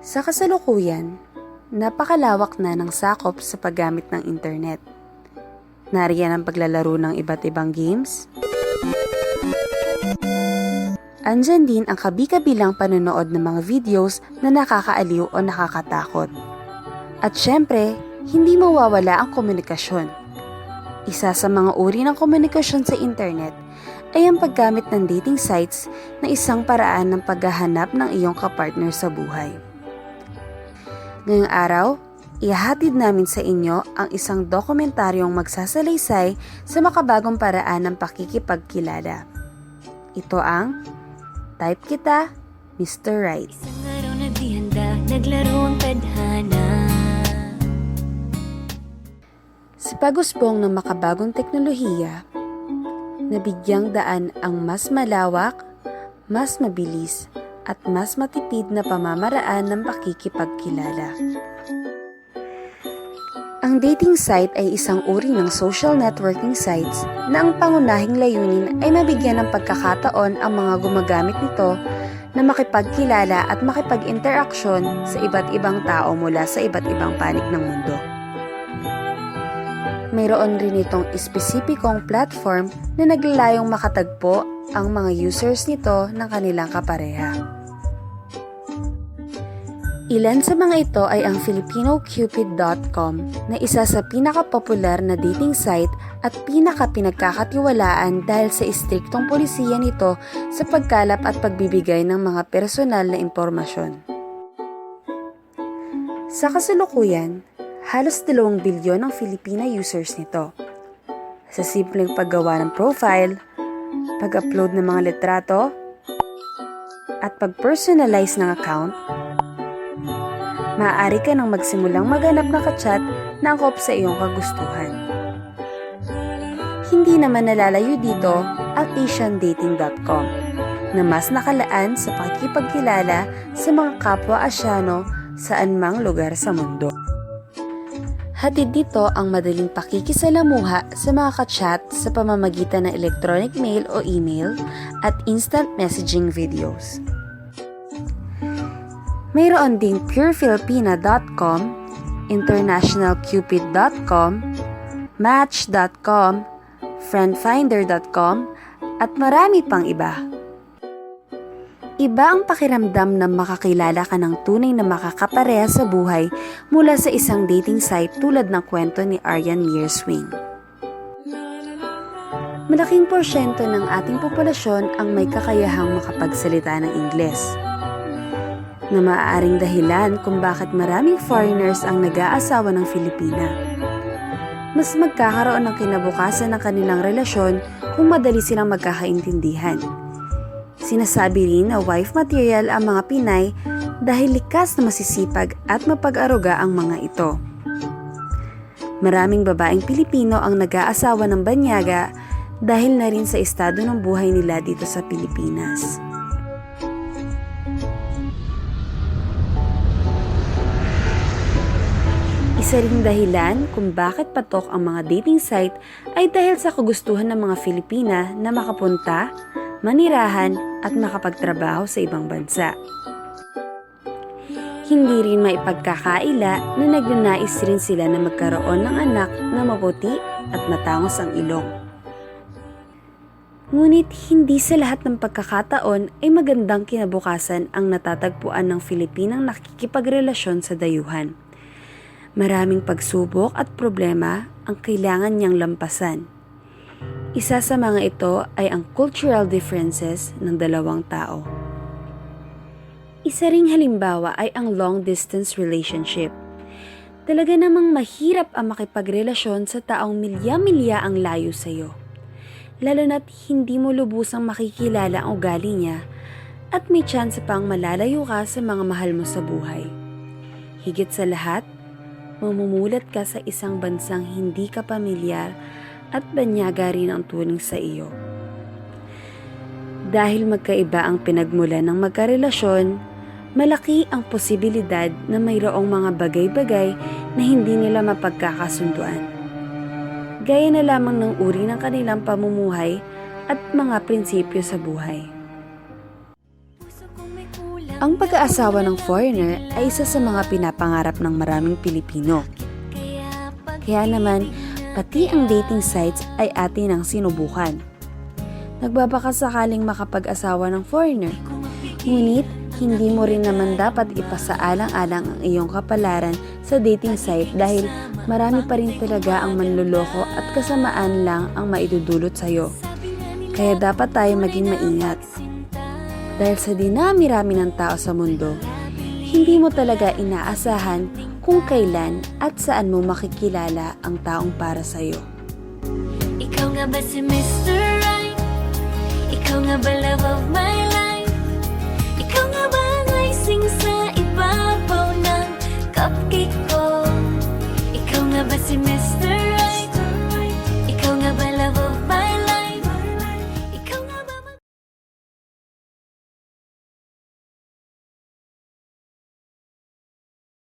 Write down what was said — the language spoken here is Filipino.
Sa kasalukuyan, napakalawak na ng sakop sa paggamit ng internet. Nariyan ang paglalaro ng iba't ibang games. Andyan din ang kabi-kabilang panonood ng mga videos na nakakaaliw o nakakatakot. At syempre, hindi mawawala ang komunikasyon. Isa sa mga uri ng komunikasyon sa internet ay ang paggamit ng dating sites na isang paraan ng paghahanap ng iyong kapartner sa buhay. Ngayong araw, ihahatid namin sa inyo ang isang dokumentaryong magsasalaysay sa makabagong paraan ng pakikipagkilala. Ito ang Type Kita, Mr. Right. Isang araw na di handa, naglaro ang tadhana. Sa pag-usbong ng makabagong teknolohiya, nabigyang daan ang mas malawak, mas mabilis, at mas matipid na pamamaraan ng pakikipagkilala. Ang dating site ay isang uri ng social networking sites na ang pangunahing layunin ay mabigyan ng pagkakataon ang mga gumagamit nito na makipagkilala at makipag-interaksyon sa iba't ibang tao mula sa iba't ibang panig ng mundo. Mayroon rin itong espesipikong platform na naglalayong makatagpo ang mga users nito ng kanilang kapareha. Ilan sa mga ito ay ang FilipinoCupid.com na isa sa pinakapopular na dating site at pinakapinagkakatiwalaan dahil sa istriktong polisiya nito sa pagkalap at pagbibigay ng mga personal na impormasyon. Sa kasalukuyan, halos 2 bilyon ang Filipina users nito. Sa simpleng paggawa ng profile, pag-upload ng mga litrato, at pag-personalize ng account, maaari ka nang magsimulang maghanap ng ka-chat na angkop sa iyong kagustuhan. Hindi naman nalalayo dito ang AsianDating.com na mas nakalaan sa pakikipagkilala sa mga kapwa Asyano saan mang lugar sa mundo. Hatid dito ang madaling pakikisalamuha sa mga ka-chat sa pamamagitan ng electronic mail o email at instant messaging videos. Mayroon ding PureFilipina.com, InternationalCupid.com, Match.com, FriendFinder.com, at marami pang iba. Iba ang pakiramdam na makakilala ka ng tunay na makakapareha sa buhay mula sa isang dating site tulad ng kwento ni Aryan Mearswing. Malaking porsyento ng ating populasyon ang may kakayahang makapagsalita ng Ingles, na maaaring dahilan kung bakit maraming foreigners ang nag-aasawa ng Filipina. Mas magkakaroon ng kinabukasan ng kanilang relasyon kung madali silang magkakaintindihan. Sinasabi rin na wife material ang mga Pinay dahil likas na masisipag at mapag-aruga ang mga ito. Maraming babaeng Pilipino ang nag-aasawa ng banyaga dahil na rin sa estado ng buhay nila dito sa Pilipinas. Isa ring dahilan kung bakit patok ang mga dating site ay dahil sa kagustuhan ng mga Filipina na makapunta, manirahan at makapagtrabaho sa ibang bansa. Hindi rin maipagkakaila na nagnanais rin sila na magkaroon ng anak na maputi at matangos ang ilong. Ngunit hindi sa lahat ng pagkakataon ay magandang kinabukasan ang natatagpuan ng Filipinang nakikipagrelasyon sa dayuhan. Maraming pagsubok at problema ang kailangan niyang lampasan. Isa sa mga ito ay ang cultural differences ng dalawang tao. Isa ring halimbawa ay ang long-distance relationship. Talaga namang mahirap ang makipagrelasyon sa taong milya-milya ang layo sa iyo. Lalo na't hindi mo lubusang makikilala ang ugali niya at may tsansa pang malalayo ka sa mga mahal mo sa buhay. Higit sa lahat, mamumulat ka sa isang bansang hindi ka pamilyar at banyaga rin ang turing sa iyo. Dahil magkaiba ang pinagmulan ng magkarelasyon, malaki ang posibilidad na mayroong mga bagay-bagay na hindi nila mapagkakasunduan. Gaya na lamang ng uri ng kanilang pamumuhay at mga prinsipyo sa buhay. Ang pag-aasawa ng foreigner ay isa sa mga pinapangarap ng maraming Pilipino. Kaya naman, pati ang dating sites ay atin ang sinubukan. Nagbabaka sakaling makapag-asawa ng foreigner, ngunit hindi mo rin naman dapat ipasaalang-alang ang iyong kapalaran sa dating site dahil marami pa rin talaga ang manluloko at kasamaan lang ang maidudulot sa'yo. Kaya dapat tayo maging maingat. Dahil sa dinami-rami ng tao sa mundo, hindi mo talaga inaasahan kung kailan at saan mo makikilala ang taong para sa'yo. Ikaw nga ba si Mr. Right? Ikaw nga ba love of my life? Ikaw nga ba ang icing sa ibabaw ng cupcake ko? Ikaw nga ba si Mr.